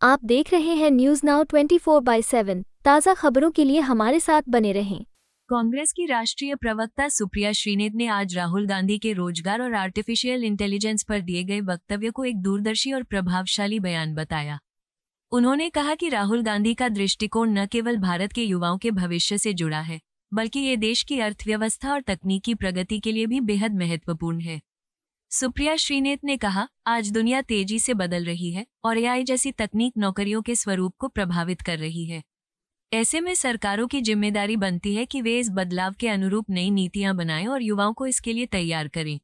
आप देख रहे हैं न्यूज नाउ 24/7 ताज़ा खबरों के लिए हमारे साथ बने रहें। कांग्रेस की राष्ट्रीय प्रवक्ता सुप्रिया श्रीनेत ने आज राहुल गांधी के रोजगार और आर्टिफिशियल इंटेलिजेंस पर दिए गए वक्तव्य को एक दूरदर्शी और प्रभावशाली बयान बताया। उन्होंने कहा कि राहुल गांधी का दृष्टिकोण न केवल भारत के युवाओं के भविष्य से जुड़ा है, बल्कि ये देश की अर्थव्यवस्था और तकनीकी प्रगति के लिए भी बेहद महत्वपूर्ण है। सुप्रिया श्रीनेत ने कहा, आज दुनिया तेजी से बदल रही है और एआई जैसी तकनीक नौकरियों के स्वरूप को प्रभावित कर रही है। ऐसे में सरकारों की जिम्मेदारी बनती है कि वे इस बदलाव के अनुरूप नई नीतियां बनाएं और युवाओं को इसके लिए तैयार करें।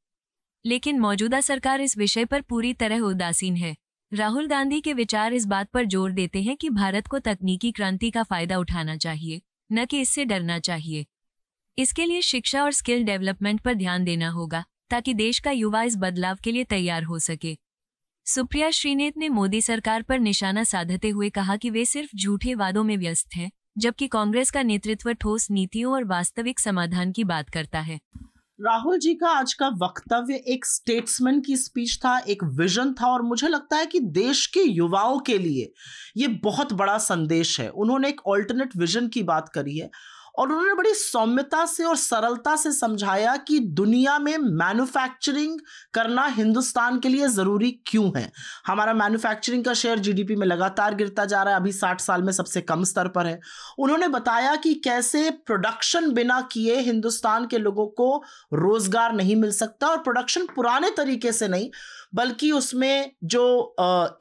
लेकिन मौजूदा सरकार इस विषय पर पूरी तरह उदासीन है। राहुल गांधी के विचार इस बात पर जोर देते हैं कि भारत को तकनीकी क्रांति का फायदा उठाना चाहिए, न कि इससे डरना चाहिए। इसके लिए शिक्षा और स्किल डेवलपमेंट पर ध्यान देना होगा ताकि देश का युवा इस बदलाव के लिए तैयार हो सके। सुप्रिया श्रीनेत ने मोदी सरकार पर निशाना साधते हुए कहा कि वे सिर्फ झूठे वादों में व्यस्त हैं, जबकि कांग्रेस का नेतृत्व ठोस नीतियों और वास्तविक समाधान की बात करता है। राहुल जी का आज का वक्तव्य एक स्टेट्समैन की स्पीच था, एक विजन था और मुझे लगता है कि देश के युवाओं के लिए ये बहुत बड़ा संदेश है। उन्होंने एक ऑल्टरनेट विजन की बात करी है और उन्होंने बड़ी सौम्यता से और सरलता से समझाया कि दुनिया में मैन्युफैक्चरिंग करना हिंदुस्तान के लिए ज़रूरी क्यों है। हमारा मैन्युफैक्चरिंग का शेयर जीडीपी में लगातार गिरता जा रहा है, अभी 60 साल में सबसे कम स्तर पर है। उन्होंने बताया कि कैसे प्रोडक्शन बिना किए हिंदुस्तान के लोगों को रोज़गार नहीं मिल सकता, और प्रोडक्शन पुराने तरीके से नहीं बल्कि उसमें जो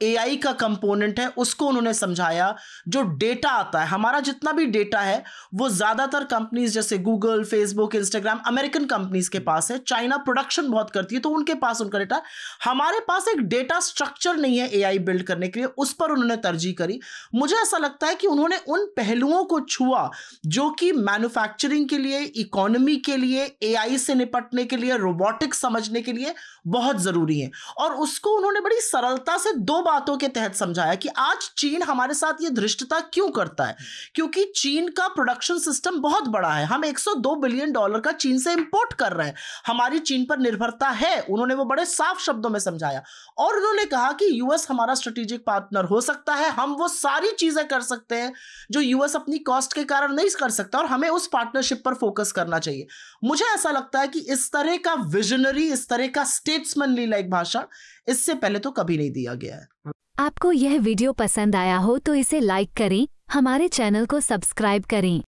एआई का कंपोनेंट है उसको उन्होंने समझाया। जो डेटा आता है, हमारा जितना भी डेटा है वो ज़्यादातर कंपनीज जैसे Google, Facebook, Instagram American companies के पास है। चाइना प्रोडक्शन बहुत करती है तो उनके पास उनका डेटा। हमारे पास एक डेटा स्ट्रक्चर नहीं है एआई बिल्ड करने के लिए, उस पर उन्होंने तरजीह करी। मुझे ऐसा लगता है कि उन्होंने उन पहलुओं को छुआ जो कि मैन्युफैक्चरिंग के लिए, इकोनॉमी के लिए, एआई से निपटने के लिए, रोबोटिक्स समझने के लिए बहुत ज़रूरी है। और उसको उन्होंने बड़ी सरलता से दो बातों के तहत समझाया कि आज चीन हमारे साथ ये धृष्टता क्यों करता है, क्योंकि चीन का प्रोडक्शन सिस्टम बहुत बड़ा है। हम $102 बिलियन का चीन से इंपोर्ट कर रहे हैं, हमारी चीन पर निर्भरता है। उन्होंने वो बड़े साफ शब्दों में समझाया और उन्होंने कहा कि यूएस हमारा स्ट्रेटेजिक पार्टनर हो सकता है, हम वो सारी चीजें कर सकते हैं जो यूएस अपनी कॉस्ट के कारण नहीं कर सकता और हमें उस पार्टनरशिप पर फोकस करना चाहिए। मुझे ऐसा लगता है कि इस तरह का विजनरी, इस तरह का स्टेट्समैनली लाइक भाषण इससे पहले तो कभी नहीं दिया गया है। आपको यह वीडियो पसंद आया हो तो इसे लाइक करें, हमारे चैनल को सब्सक्राइब करें।